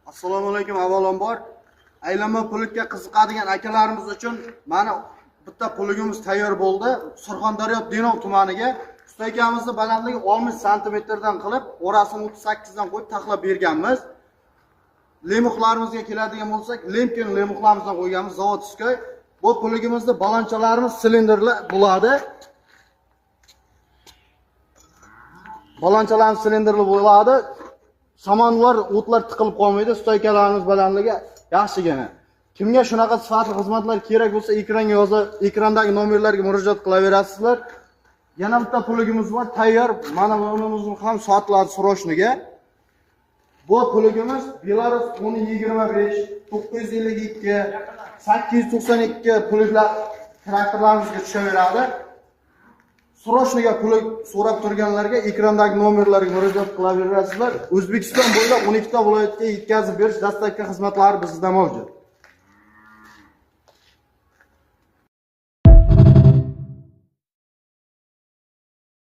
Assalomu alaykum. Avvalambor aylanma pulga qiziqadigan akalarimiz uchun mana bitta pulugimiz tayyor bo'ldi. Surxondaryo Denov tumaniga usta akamizning balandligi 60 sm dan qilib, orasini 38 dan qo'yib taxlab berganmiz. Lemuxlarimizga keladigan bo'lsak, Lemkin lemuxlarimizdan qo'yganmiz zavodskiy. Bu pulugimizda balonchalarimiz silindrli bo'ladi. Balonchalarimiz silindrli bo'ladi. Samonlar, o'tlar tiqilib qolmaydi. Usta akalarimiz balandligi yaxshigina. Kimga shunaqa sifatli xizmatlar kerak bo'lsa, ekranga yozib, ekrandagi nomerlarga murojaat qilaverasizlar. Yana bitta pulugimiz bor, tayyor. Mana bunimizni ham sotiladi srochniga. Bu pulugimiz Belarus 1025, 952, 892 puluglar traktorlarimizga tushaveradi. Srochniga pulug so'rab turganlarga ekrandagi nomerlarga murojaat qilaverasizlar. O'zbekiston bo'ylab 12 ta viloyatga yetkazib berish dastlabki xizmatlari bizda mavjud.